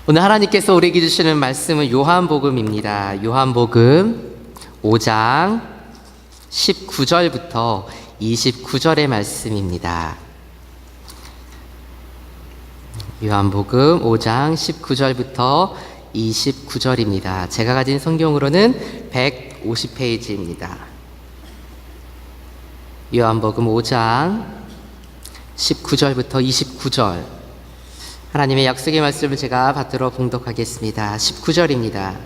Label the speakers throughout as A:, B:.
A: 오늘 하나님께서 우리에게 주시는 말씀은 요한복음입니다. 요한복음 5장 19절부터 29절의 말씀입니다. 요한복음 5장 19절부터 29절입니다. 제가 가진 성경으로는 150페이지입니다. 요한복음 5장 19절부터 29절, 하나님의 약속의 말씀을 제가 받들어 봉독하겠습니다. 19절입니다.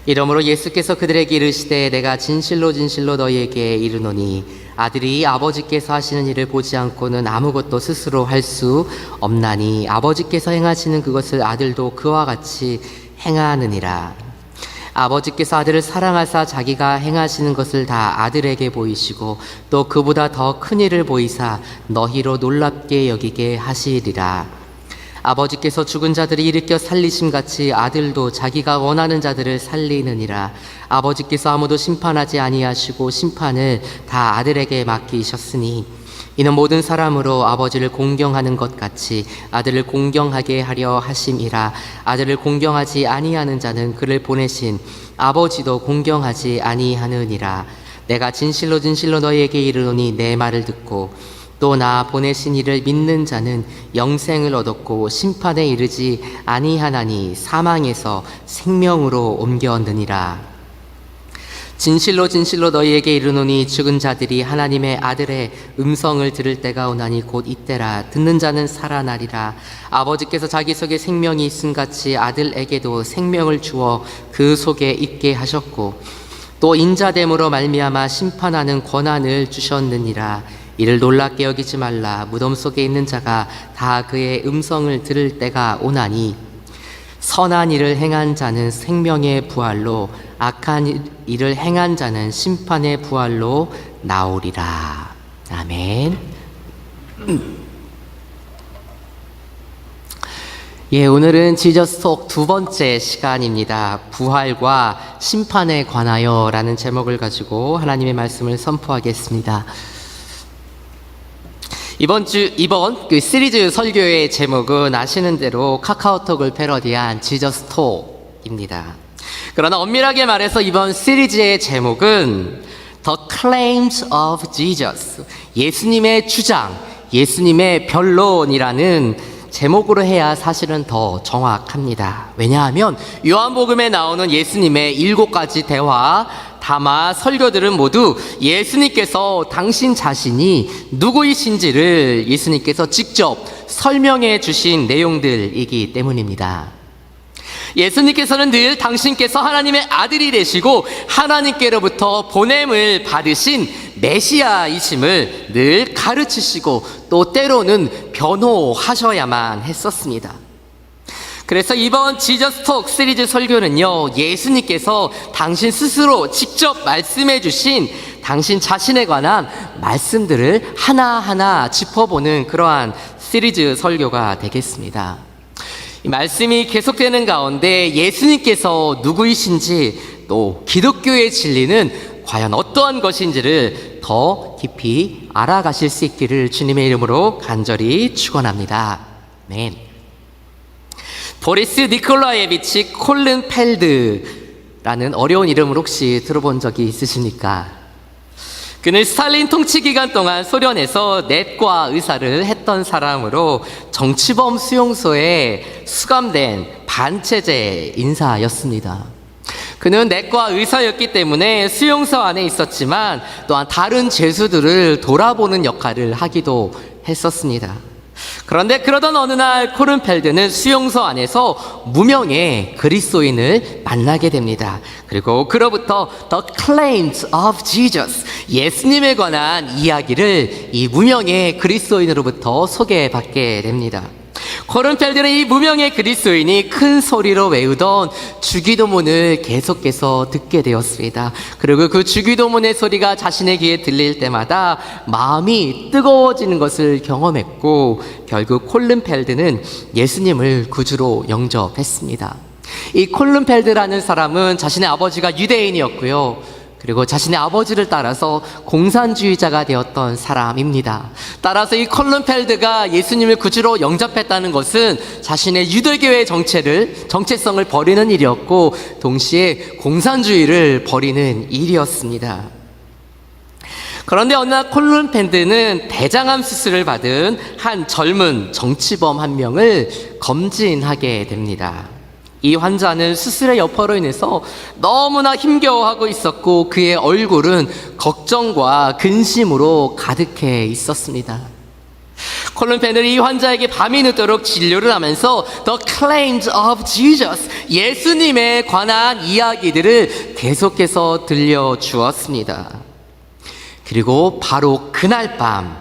A: 이러므로 예수께서 그들에게 이르시되 내가 진실로 진실로 너희에게 이르노니 아들이 아버지께서 하시는 일을 보지 않고는 아무것도 스스로 할 수 없나니 아버지께서 행하시는 그것을 아들도 그와 같이 행하느니라. 아버지께서 아들을 사랑하사 자기가 행하시는 것을 다 아들에게 보이시고 또 그보다 더 큰 일을 보이사 너희로 놀랍게 여기게 하시리라. 아버지께서 죽은 자들을 일으켜 살리심같이 아들도 자기가 원하는 자들을 살리느니라. 아버지께서 아무도 심판하지 아니하시고 심판을 다 아들에게 맡기셨으니 이는 모든 사람으로 아버지를 공경하는 것 같이 아들을 공경하게 하려 하심이라. 아들을 공경하지 아니하는 자는 그를 보내신 아버지도 공경하지 아니하느니라. 내가 진실로 진실로 너희에게 이르노니 내 말을 듣고 또 나 보내신 이를 믿는 자는 영생을 얻었고 심판에 이르지 아니하나니 사망에서 생명으로 옮겨느니라. 진실로 진실로 너희에게 이르노니 죽은 자들이 하나님의 아들의 음성을 들을 때가 오나니 곧 이때라. 듣는 자는 살아나리라. 아버지께서 자기 속에 생명이 있음같이 아들에게도 생명을 주어 그 속에 있게 하셨고 또 인자됨으로 말미암아 심판하는 권한을 주셨느니라. 이를 놀랍게 여기지 말라. 무덤 속에 있는 자가 다 그의 음성을 들을 때가 오나니 선한 일을 행한 자는 생명의 부활로 악한 일을 행한 자는 심판의 부활로 나오리라. 아멘. 오늘은 지저스 톡 두 번째 시간입니다. 부활과 심판에 관하여 라는 제목을 가지고 하나님의 말씀을 선포하겠습니다. 이번 시리즈 설교의 제목은 아시는 대로 카카오톡을 패러디한 지저스 톡입니다. 그러나 엄밀하게 말해서 이번 시리즈의 제목은 The Claims of Jesus, 예수님의 주장, 예수님의 변론이라는 제목으로 해야 사실은 더 정확합니다. 왜냐하면 요한복음에 나오는 예수님의 7가지 대화, 담화, 설교들은 모두 예수님께서 당신 자신이 누구이신지를 예수님께서 직접 설명해 주신 내용들이기 때문입니다. 예수님께서는 늘 당신께서 하나님의 아들이 되시고 하나님께로부터 보냄을 받으신 메시아이심을 늘 가르치시고 또 때로는 변호하셔야만 했었습니다. 그래서 이번 지저스 톡 시리즈 설교는요, 예수님께서 당신 스스로 직접 말씀해 주신 당신 자신에 관한 말씀들을 하나하나 짚어보는 그러한 시리즈 설교가 되겠습니다. 이 말씀이 계속되는 가운데 예수님께서 누구이신지 또 기독교의 진리는 과연 어떠한 것인지를 더 깊이 알아가실 수 있기를 주님의 이름으로 간절히 축원합니다. 아멘. 보리스 니콜라예비치 콜른펠드라는 어려운 이름을 혹시 들어본 적이 있으십니까? 그는 스탈린 통치 기간 동안 소련에서 내과 의사를 했던 사람으로 정치범 수용소에 수감된 반체제 인사였습니다. 그는 내과 의사였기 때문에 수용소 안에 있었지만 또한 다른 죄수들을 돌아보는 역할을 하기도 했었습니다. 그런데 그러던 어느 날 콜른펠드는 수용소 안에서 무명의 그리스도인을 만나게 됩니다. 그리고 그로부터 The Claims of Jesus, 예수님에 관한 이야기를 이 무명의 그리스도인으로부터 소개받게 됩니다. 콜른펠드는 이 무명의 그리스도인이 큰 소리로 외우던 주기도문을 계속해서 듣게 되었습니다. 그리고 그 주기도문의 소리가 자신의 귀에 들릴 때마다 마음이 뜨거워지는 것을 경험했고 결국 콜른펠드는 예수님을 구주로 영접했습니다. 이 콜른펠드라는 사람은 자신의 아버지가 유대인이었고요. 그리고 자신의 아버지를 따라서 공산주의자가 되었던 사람입니다. 따라서 이 콜른펠드가 예수님을 구주로 영접했다는 것은 자신의 유대교의 정체성을 버리는 일이었고, 동시에 공산주의를 버리는 일이었습니다. 그런데 어느 날 콜른펠드는 대장암 수술을 받은 한 젊은 정치범 한 명을 검진하게 됩니다. 이 환자는 수술의 여파로 인해서 너무나 힘겨워하고 있었고, 그의 얼굴은 걱정과 근심으로 가득해 있었습니다. 콜른펠드는 이 환자에게 밤이 늦도록 진료를 하면서 The Claims of Jesus, 예수님에 관한 이야기들을 계속해서 들려주었습니다. 그리고 바로 그날 밤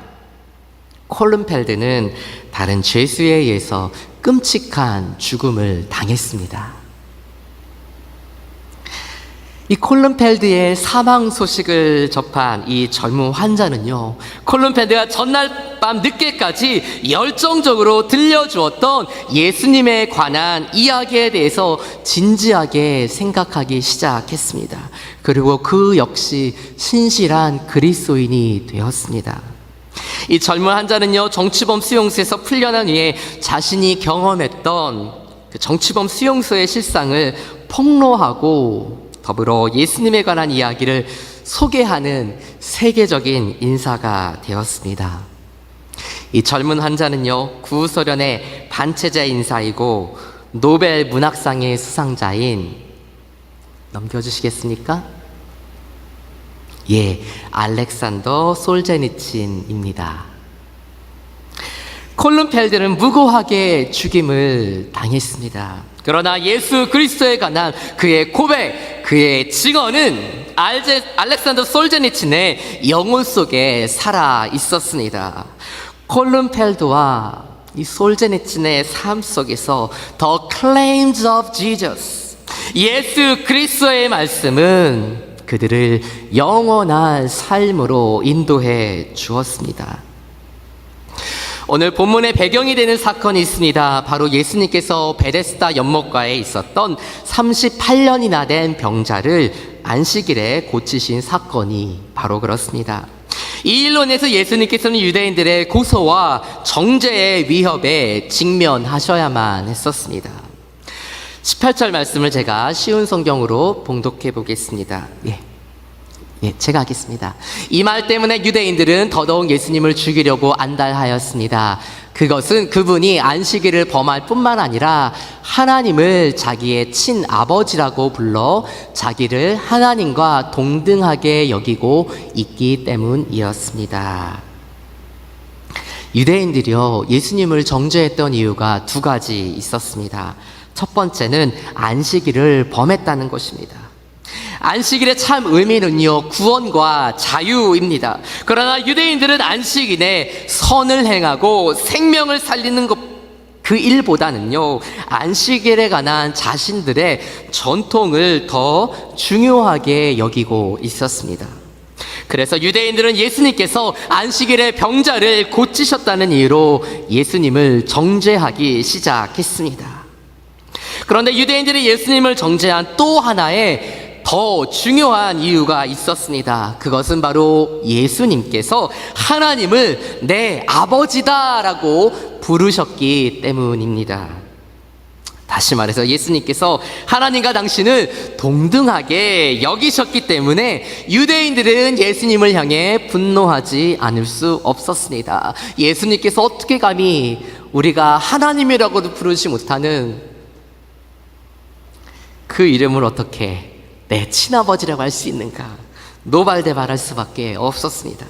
A: 콜른펠드는 다른 죄수에 의해서 끔찍한 죽음을 당했습니다. 이 콜른펠드의 사망 소식을 접한 이 젊은 환자는요, 콜른펠드가 전날 밤 늦게까지 열정적으로 들려주었던 예수님에 관한 이야기에 대해서 진지하게 생각하기 시작했습니다. 그리고 그 역시 신실한 그리스도인이 되었습니다. 이 젊은 환자는요, 정치범 수용소에서 풀려난 후에 자신이 경험했던 그 정치범 수용소의 실상을 폭로하고, 더불어 예수님에 관한 이야기를 소개하는 세계적인 인사가 되었습니다. 이 젊은 환자는요, 구소련의 반체제 인사이고 노벨 문학상의 수상자인, 넘겨주시겠습니까? 예, 알렉산더 솔제니친입니다. 콜른펠드는 무고하게 죽임을 당했습니다. 그러나 예수 그리스도에 관한 그의 고백, 그의 증언은 알렉산더 솔제니친의 영혼 속에 살아 있었습니다. 콜른펠드와 이 솔제니친의 삶 속에서 The Claims of Jesus, 예수 그리스도의 말씀은 그들을 영원한 삶으로 인도해 주었습니다. 오늘 본문의 배경이 되는 사건이 있습니다. 바로 예수님께서 베데스다 연못가에 있었던 38년이나 된 병자를 안식일에 고치신 사건이 바로 그렇습니다. 이 일로 인해서 예수님께서는 유대인들의 고소와 정죄의 위협에 직면하셔야만 했었습니다. 18절 말씀을 제가 쉬운 성경으로 봉독해 보겠습니다. 제가 하겠습니다. 이 말 때문에 유대인들은 더더욱 예수님을 죽이려고 안달하였습니다. 그것은 그분이 안식일을 범할 뿐만 아니라 하나님을 자기의 친아버지라고 불러 자기를 하나님과 동등하게 여기고 있기 때문이었습니다. 유대인들이요, 예수님을 정죄했던 이유가 두 가지 있었습니다. 첫 번째는 안식일을 범했다는 것입니다. 안식일의 참 의미는요, 구원과 자유입니다. 그러나 유대인들은 안식일에 선을 행하고 생명을 살리는 그 일보다는요, 안식일에 관한 자신들의 전통을 더 중요하게 여기고 있었습니다. 그래서 유대인들은 예수님께서 안식일에 병자를 고치셨다는 이유로 예수님을 정죄하기 시작했습니다. 그런데 유대인들이 예수님을 정죄한 또 하나의 더 중요한 이유가 있었습니다. 그것은 바로 예수님께서 하나님을 내 아버지다라고 부르셨기 때문입니다. 다시 말해서 예수님께서 하나님과 당신을 동등하게 여기셨기 때문에 유대인들은 예수님을 향해 분노하지 않을 수 없었습니다. 예수님께서 어떻게 감히 우리가 하나님이라고도 부르지 못하는 그 이름을 어떻게 내 친아버지라고 할 수 있는가? 노발대발할 수밖에 없었습니다.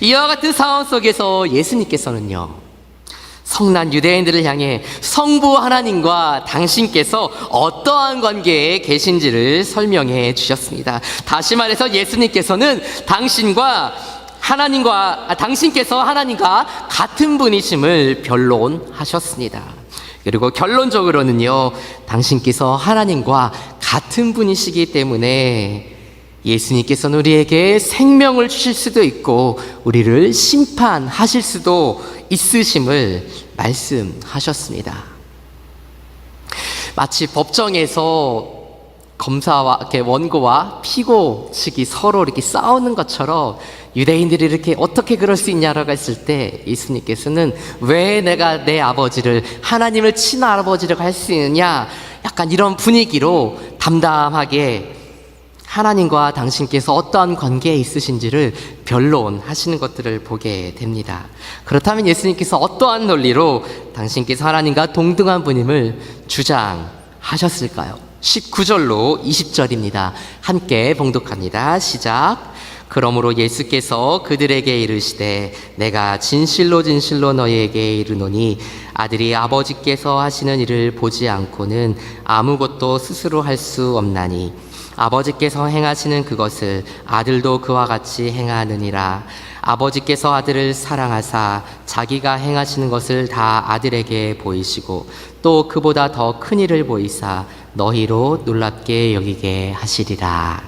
A: 이와 같은 상황 속에서 예수님께서는요, 성난 유대인들을 향해 성부 하나님과 당신께서 어떠한 관계에 계신지를 설명해 주셨습니다. 다시 말해서 예수님께서는 당신께서 하나님과 같은 분이심을 변론하셨습니다. 그리고 결론적으로는요, 당신께서 하나님과 같은 분이시기 때문에 예수님께서는 우리에게 생명을 주실 수도 있고 우리를 심판하실 수도 있으심을 말씀하셨습니다. 마치 법정에서 검사와 이렇게 원고와 피고 측이 서로 이렇게 싸우는 것처럼 유대인들이 이렇게 어떻게 그럴 수 있냐라고 했을 때 예수님께서는 왜 내가 내 아버지를 하나님을 친아버지라고 할 수 있느냐, 약간 이런 분위기로 담담하게 하나님과 당신께서 어떠한 관계에 있으신지를 변론하시는 것들을 보게 됩니다. 그렇다면 예수님께서 어떠한 논리로 당신께서 하나님과 동등한 분임을 주장하셨을까요? 19절로 20절입니다. 함께 봉독합니다. 시작. 그러므로 예수께서 그들에게 이르시되 내가 진실로 진실로 너희에게 이르노니 아들이 아버지께서 하시는 일을 보지 않고는 아무것도 스스로 할 수 없나니 아버지께서 행하시는 그것을 아들도 그와 같이 행하느니라. 아버지께서 아들을 사랑하사 자기가 행하시는 것을 다 아들에게 보이시고 또 그보다 더 큰 일을 보이사 너희로 놀랍게 여기게 하시리라.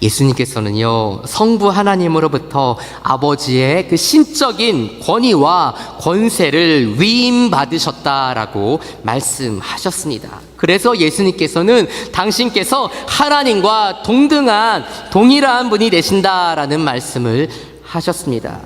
A: 예수님께서는요, 성부 하나님으로부터 아버지의 그 신적인 권위와 권세를 위임받으셨다라고 말씀하셨습니다. 그래서 예수님께서는 당신께서 하나님과 동등한 동일한 분이 되신다라는 말씀을 하셨습니다.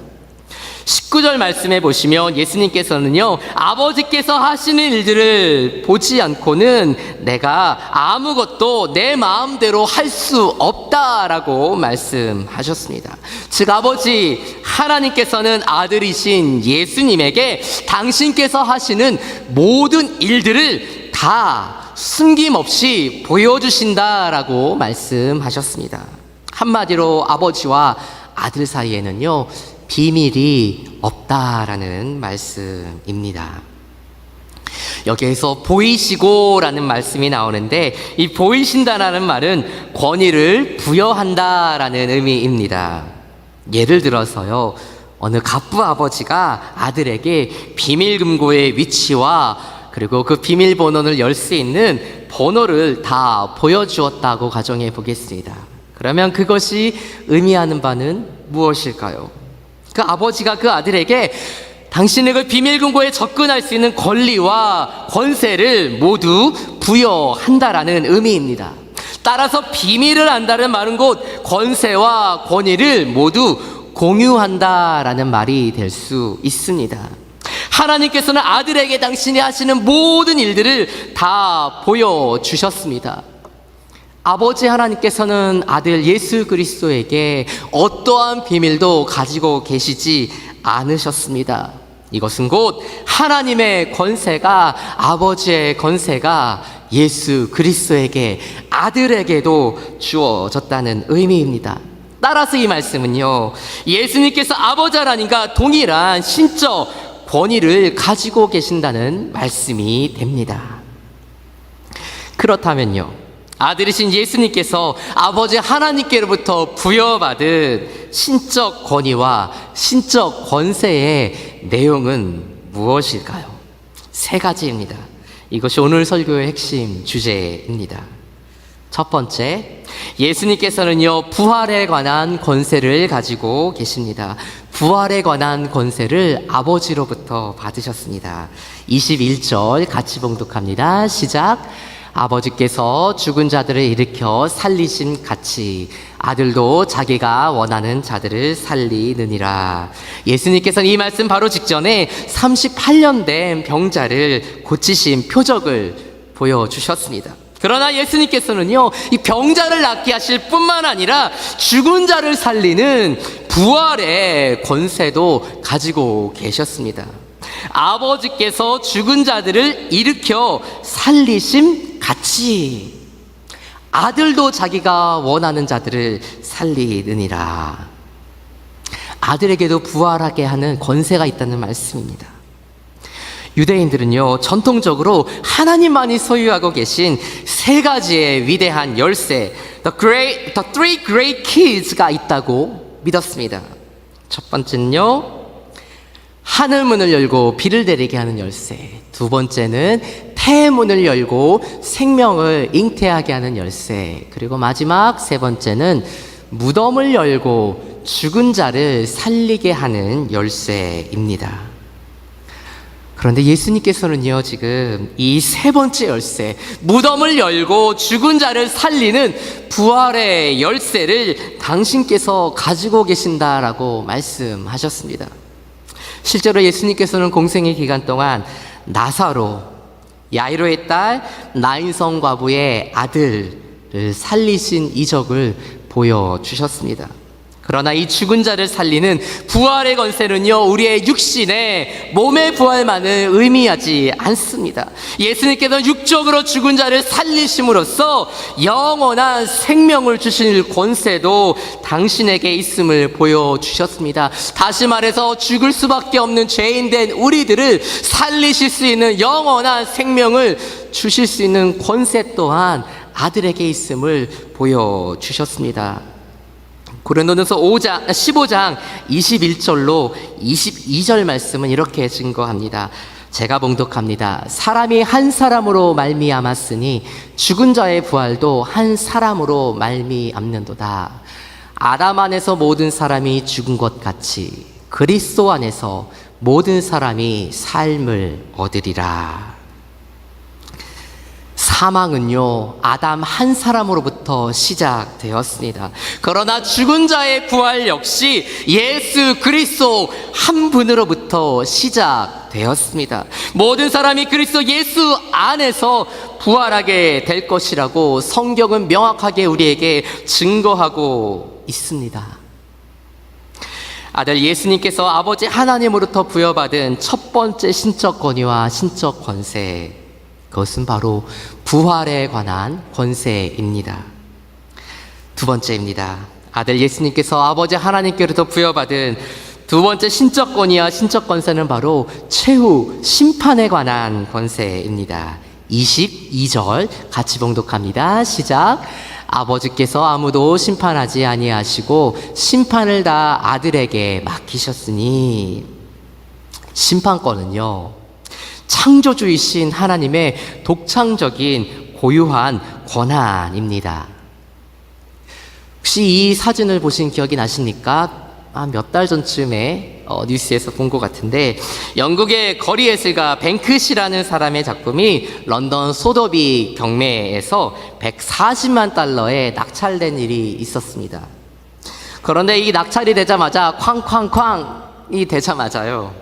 A: 19절 말씀에 보시면 예수님께서는요, 아버지께서 하시는 일들을 보지 않고는 내가 아무것도 내 마음대로 할 수 없다라고 말씀하셨습니다. 즉 아버지 하나님께서는 아들이신 예수님에게 당신께서 하시는 모든 일들을 다 숨김없이 보여주신다라고 말씀하셨습니다. 한마디로 아버지와 아들 사이에는요, 비밀이 없다라는 말씀입니다. 여기에서 보이시고라는 말씀이 나오는데 이 보이신다라는 말은 권위를 부여한다라는 의미입니다. 예를 들어서요, 어느 갑부 아버지가 아들에게 비밀금고의 위치와 그리고 그 비밀번호를 열 수 있는 번호를 다 보여주었다고 가정해 보겠습니다. 그러면 그것이 의미하는 바는 무엇일까요? 그 아버지가 그 아들에게 당신의 그 비밀금고에 접근할 수 있는 권리와 권세를 모두 부여한다라는 의미입니다. 따라서 비밀을 안다는 말은 곧 권세와 권위를 모두 공유한다라는 말이 될 수 있습니다. 하나님께서는 아들에게 당신이 하시는 모든 일들을 다 보여주셨습니다. 아버지 하나님께서는 아들 예수 그리스도에게 어떠한 비밀도 가지고 계시지 않으셨습니다. 이것은 곧 하나님의 권세가, 아버지의 권세가 예수 그리스도에게, 아들에게도 주어졌다는 의미입니다. 따라서 이 말씀은요, 예수님께서 아버지 하나님과 동일한 신적 권위를 가지고 계신다는 말씀이 됩니다. 그렇다면요, 아들이신 예수님께서 아버지 하나님께로부터 부여받은 신적 권위와 신적 권세의 내용은 무엇일까요? 세 가지입니다. 이것이 오늘 설교의 핵심 주제입니다. 첫 번째, 예수님께서는요, 부활에 관한 권세를 가지고 계십니다. 부활에 관한 권세를 아버지로부터 받으셨습니다. 21절 같이 봉독합니다. 시작. 아버지께서 죽은 자들을 일으켜 살리심 같이 아들도 자기가 원하는 자들을 살리느니라. 예수님께서는 이 말씀 바로 직전에 38년 된 병자를 고치신 표적을 보여주셨습니다. 그러나 예수님께서는요, 이 병자를 낫게 하실 뿐만 아니라 죽은 자를 살리는 부활의 권세도 가지고 계셨습니다. 아버지께서 죽은 자들을 일으켜 살리심 같이 아들도 자기가 원하는 자들을 살리느니라. 아들에게도 부활하게 하는 권세가 있다는 말씀입니다. 유대인들은요, 전통적으로 하나님만이 소유하고 계신 세 가지의 위대한 열쇠, the three great keys가 있다고 믿었습니다. 첫 번째는요, 하늘문을 열고 비를 내리게 하는 열쇠. 두 번째는 태문을 열고 생명을 잉태하게 하는 열쇠. 그리고 마지막 세 번째는 무덤을 열고 죽은 자를 살리게 하는 열쇠입니다. 그런데 예수님께서는요, 지금 이 세 번째 열쇠, 무덤을 열고 죽은 자를 살리는 부활의 열쇠를 당신께서 가지고 계신다라고 말씀하셨습니다. 실제로 예수님께서는 공생의 기간 동안 나사로, 야이로의 딸 나인성 과부의 아들을 살리신 이적을 보여주셨습니다. 그러나 이 죽은 자를 살리는 부활의 권세는요, 우리의 육신의 몸의 부활만을 의미하지 않습니다. 예수님께서 육적으로 죽은 자를 살리심으로써 영원한 생명을 주실 권세도 당신에게 있음을 보여주셨습니다. 다시 말해서 죽을 수밖에 없는 죄인된 우리들을 살리실 수 있는 영원한 생명을 주실 수 있는 권세 또한 아들에게 있음을 보여주셨습니다. 고린도전서 15장 21절로 22절 말씀은 이렇게 증거합니다. 제가 봉독합니다. 사람이 한 사람으로 말미암았으니 죽은 자의 부활도 한 사람으로 말미암는도다. 아담 안에서 모든 사람이 죽은 것 같이 그리스도 안에서 모든 사람이 삶을 얻으리라. 사망은요, 아담 한 사람으로부터 시작되었습니다. 그러나 죽은 자의 부활 역시 예수 그리스도 한 분으로부터 시작되었습니다. 모든 사람이 그리스도 예수 안에서 부활하게 될 것이라고 성경은 명확하게 우리에게 증거하고 있습니다. 아들 예수님께서 아버지 하나님으로부터 부여받은 첫 번째 신적 권위와 신적 권세, 그것은 바로 부활에 관한 권세입니다. 두 번째입니다. 아들 예수님께서 아버지 하나님께로부터 부여받은 두 번째 신적 권위와 신적 권세는 바로 최후 심판에 관한 권세입니다. 22절 같이 봉독합니다. 시작. 아버지께서 아무도 심판하지 아니하시고 심판을 다 아들에게 맡기셨으니. 심판권은요, 창조주이신 하나님의 독창적인 고유한 권한입니다. 혹시 이 사진을 보신 기억이 나십니까? 몇 달 전쯤에 뉴스에서 본 것 같은데, 영국의 거리 예술가 뱅크시라는 사람의 작품이 런던 소더비 경매에서 140만 달러에 낙찰된 일이 있었습니다. 그런데 이 낙찰이 되자마자 쾅쾅쾅이 되자마자요,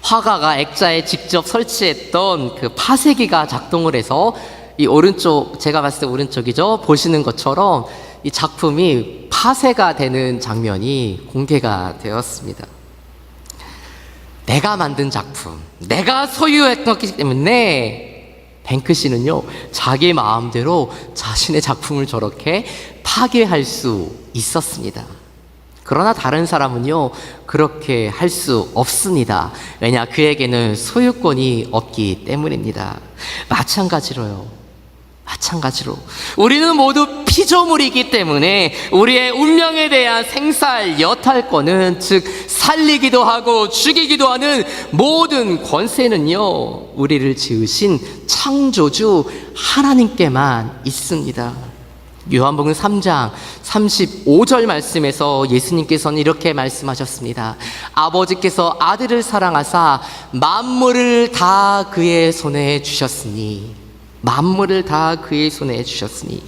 A: 화가가 액자에 직접 설치했던 그 파쇄기가 작동을 해서 이 오른쪽, 제가 봤을 때 오른쪽이죠, 보시는 것처럼 이 작품이 파쇄가 되는 장면이 공개가 되었습니다. 내가 만든 작품, 내가 소유했기 때문에 뱅크시는요, 자기 마음대로 자신의 작품을 저렇게 파괴할 수 있었습니다. 그러나 다른 사람은요, 그렇게 할 수 없습니다. 왜냐, 그에게는 소유권이 없기 때문입니다. 마찬가지로 우리는 모두 피조물이기 때문에 우리의 운명에 대한 생살 여탈권은, 즉 살리기도 하고 죽이기도 하는 모든 권세는요, 우리를 지으신 창조주 하나님께만 있습니다. 요한복음 3장 35절 말씀에서 예수님께서는 이렇게 말씀하셨습니다. 아버지께서 아들을 사랑하사 만물을 다 그의 손에 주셨으니, 만물을 다 그의 손에 주셨으니.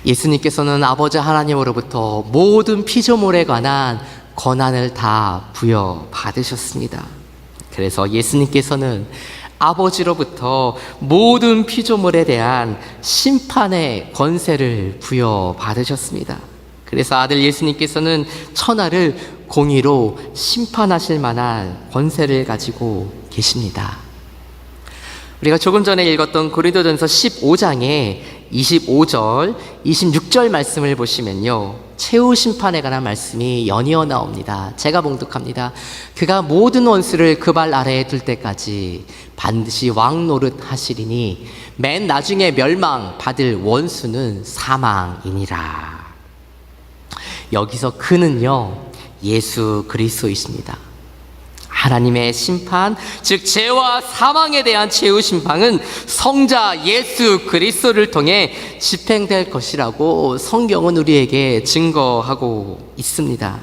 A: 예수님께서는 아버지 하나님으로부터 모든 피조물에 관한 권한을 다 부여받으셨습니다. 그래서 예수님께서는 아버지로부터 모든 피조물에 대한 심판의 권세를 부여받으셨습니다. 그래서 아들 예수님께서는 천하를 공의로 심판하실 만한 권세를 가지고 계십니다. 우리가 조금 전에 읽었던 고린도전서 15장의 25절, 26절 말씀을 보시면요, 최후 심판에 관한 말씀이 연이어 나옵니다. 제가 봉독합니다. 그가 모든 원수를 그 발 아래에 둘 때까지 반드시 왕 노릇 하시리니 맨 나중에 멸망받을 원수는 사망이니라. 여기서 그는요, 예수 그리스도이십니다. 하나님의 심판, 즉 죄와 사망에 대한 최후 심판은 성자 예수 그리스도를 통해 집행될 것이라고 성경은 우리에게 증거하고 있습니다.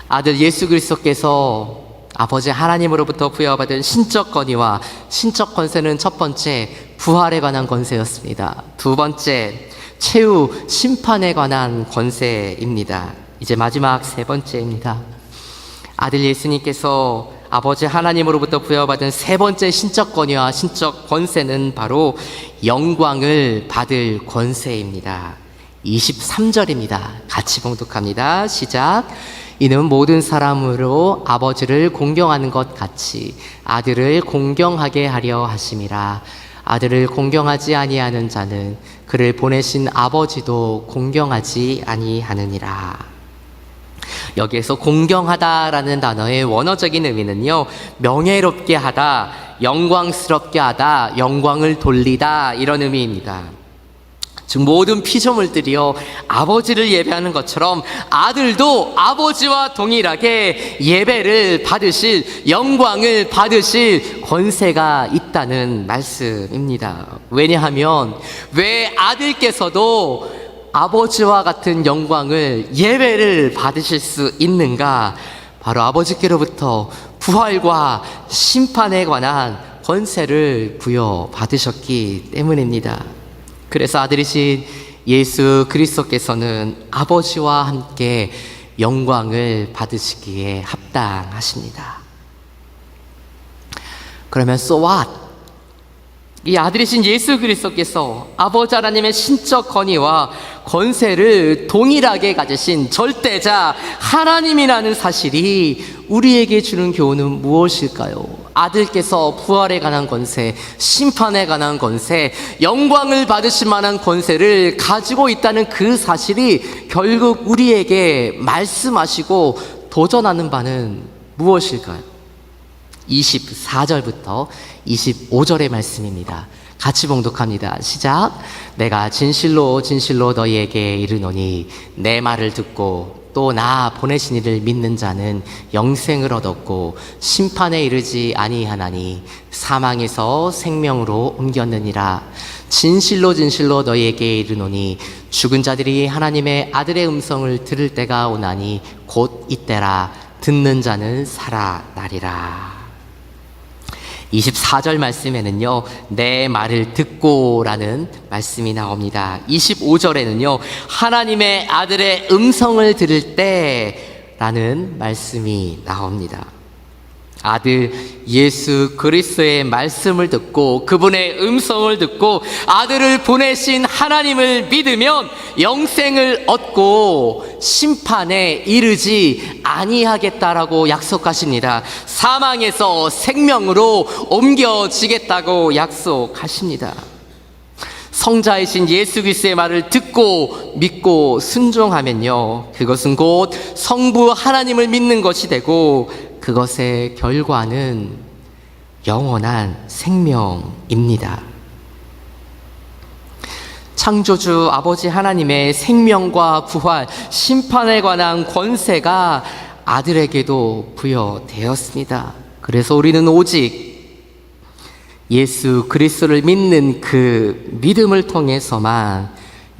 A: 아들 예수 그리스도께서 아버지 하나님으로부터 부여받은 신적 권위와 신적 권세는 첫 번째, 부활에 관한 권세였습니다. 두 번째, 최후 심판에 관한 권세입니다. 이제 마지막 세 번째입니다. 아들 예수님께서 아버지 하나님으로부터 부여받은 세 번째 신적 권위와 신적 권세는 바로 영광을 받을 권세입니다. 23절입니다. 같이 봉독합니다. 시작. 이는 모든 사람으로 아버지를 공경하는 것 같이 아들을 공경하게 하려 하심이라. 아들을 공경하지 아니하는 자는 그를 보내신 아버지도 공경하지 아니하느니라. 여기에서 공경하다라는 단어의 원어적인 의미는요, 명예롭게 하다, 영광스럽게 하다, 영광을 돌리다, 이런 의미입니다. 즉 모든 피조물들이요 아버지를 예배하는 것처럼 아들도 아버지와 동일하게 예배를 받으실, 영광을 받으실 권세가 있다는 말씀입니다. 왜냐하면 왜 아들께서도 아버지와 같은 영광을, 예배를 받으실 수 있는가? 바로 아버지께로부터 부활과 심판에 관한 권세를 부여받으셨기 때문입니다. 그래서 아들이신 예수 그리스도께서는 아버지와 함께 영광을 받으시기에 합당하십니다. 그러면 so what? 이 아들이신 예수 그리스도께서 아버지 하나님의 신적 권위와 권세를 동일하게 가지신 절대자 하나님이라는 사실이 우리에게 주는 교훈은 무엇일까요? 아들께서 부활에 관한 권세, 심판에 관한 권세, 영광을 받으실 만한 권세를 가지고 있다는 그 사실이 결국 우리에게 말씀하시고 도전하는 바는 무엇일까요? 24절부터 25절의 말씀입니다. 같이 봉독합니다. 시작. 내가 진실로 진실로 너희에게 이르노니 내 말을 듣고 또 나 보내신 이를 믿는 자는 영생을 얻었고 심판에 이르지 아니하나니 사망에서 생명으로 옮겼느니라. 진실로 진실로 너희에게 이르노니 죽은 자들이 하나님의 아들의 음성을 들을 때가 오나니 곧 이때라. 듣는 자는 살아나리라. 24절 말씀에는요, 내 말을 듣고 라는 말씀이 나옵니다. 25절에는요, 하나님의 아들의 음성을 들을 때 라는 말씀이 나옵니다. 아들 예수 그리스도의 말씀을 듣고 그분의 음성을 듣고 아들을 보내신 하나님을 믿으면 영생을 얻고 심판에 이르지 아니하겠다라고 약속하십니다. 사망에서 생명으로 옮겨지겠다고 약속하십니다. 성자이신 예수 그리스도의 말을 듣고 믿고 순종하면요, 그것은 곧 성부 하나님을 믿는 것이 되고 그것의 결과는 영원한 생명입니다. 창조주 아버지 하나님의 생명과 부활, 심판에 관한 권세가 아들에게도 부여되었습니다. 그래서 우리는 오직 예수 그리스도를 믿는 그 믿음을 통해서만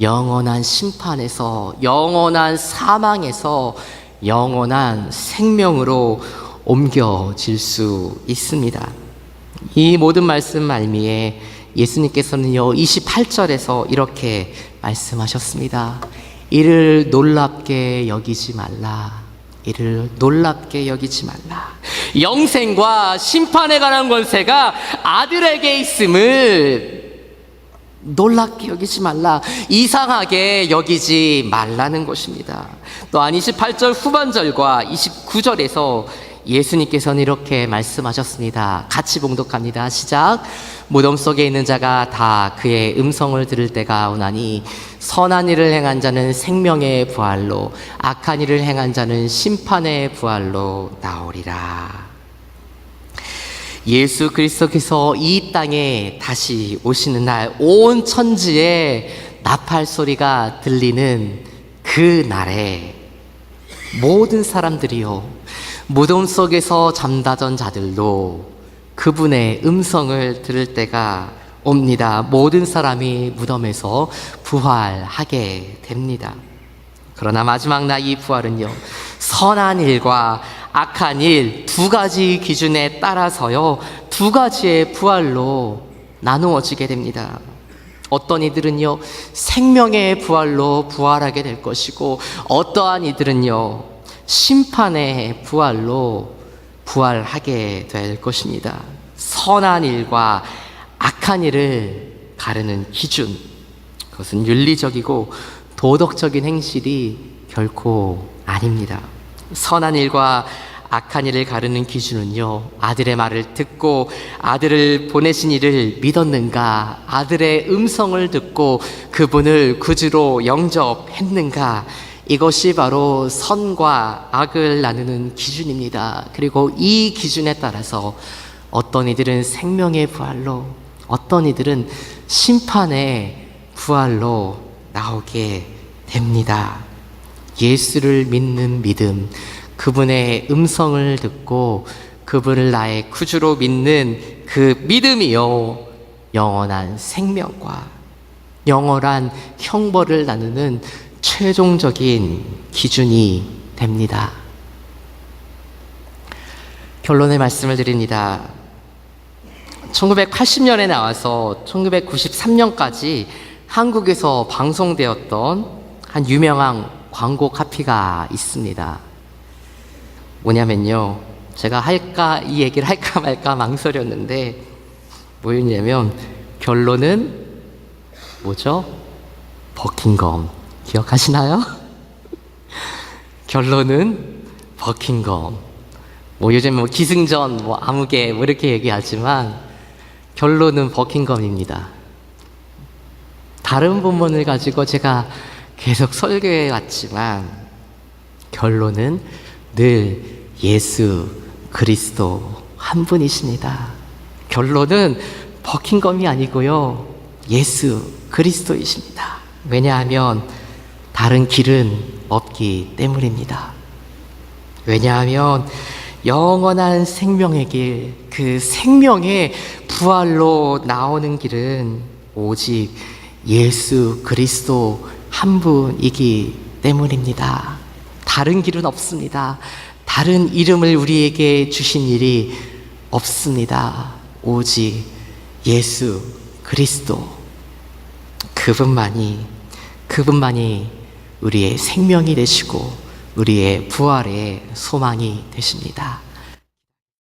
A: 영원한 심판에서, 영원한 사망에서 영원한 생명으로 옮겨질 수 있습니다. 이 모든 말씀 말미에 예수님께서는요 28절에서 이렇게 말씀하셨습니다. 이를 놀랍게 여기지 말라. 이를 놀랍게 여기지 말라. 영생과 심판에 관한 권세가 아들에게 있음을 놀랍게 여기지 말라, 이상하게 여기지 말라는 것입니다. 또한 28절 후반절과 29절에서 예수님께서는 이렇게 말씀하셨습니다. 같이 봉독합니다. 시작. 무덤 속에 있는 자가 다 그의 음성을 들을 때가 오나니 선한 일을 행한 자는 생명의 부활로, 악한 일을 행한 자는 심판의 부활로 나오리라. 예수 그리스도께서 이 땅에 다시 오시는 날, 온 천지에 나팔 소리가 들리는 그 날에 모든 사람들이요, 무덤 속에서 잠자던 자들도 그분의 음성을 들을 때가 옵니다. 모든 사람이 무덤에서 부활하게 됩니다. 그러나 마지막 날 이 부활은요, 선한 일과 악한 일 두 가지 기준에 따라서요, 두 가지의 부활로 나누어지게 됩니다. 어떤 이들은요, 생명의 부활로 부활하게 될 것이고, 어떠한 이들은요, 심판의 부활로 부활하게 될 것입니다. 선한 일과 악한 일을 가르는 기준, 그것은 윤리적이고 도덕적인 행실이 결코 아닙니다. 선한 일과 악한 일을 가르는 기준은요, 아들의 말을 듣고 아들을 보내신 이를 믿었는가, 아들의 음성을 듣고 그분을 구주로 영접했는가, 이것이 바로 선과 악을 나누는 기준입니다. 그리고 이 기준에 따라서 어떤 이들은 생명의 부활로, 어떤 이들은 심판의 부활로 나오게 됩니다. 예수를 믿는 믿음, 그분의 음성을 듣고 그분을 나의 구주로 믿는 그 믿음이요, 영원한 생명과 영원한 형벌을 나누는 최종적인 기준이 됩니다. 결론의 말씀을 드립니다. 1980년에 나와서 1993년까지 한국에서 방송되었던 한 유명한 광고 카피가 있습니다. 뭐냐면요, 제가 이 얘기를 할까 말까 망설였는데, 뭐였냐면, 결론은 뭐죠? 버킹엄. 기억하시나요? 결론은 버킹엄. 요즘 기승전, 아무개, 이렇게 얘기하지만, 결론은 버킹엄입니다. 다른 본문을 가지고 제가 계속 설교해 왔지만, 결론은 늘 예수 그리스도 한 분이십니다. 결론은 버킹엄이 아니고요, 예수 그리스도이십니다. 왜냐하면 다른 길은 없기 때문입니다. 왜냐하면 영원한 생명의 길, 그 생명의 부활로 나오는 길은 오직 예수 그리스도 한 분이기 때문입니다. 다른 길은 없습니다. 다른 이름을 우리에게 주신 일이 없습니다. 오직 예수 그리스도, 그분만이 우리의 생명이 되시고 우리의 부활의 소망이 되십니다.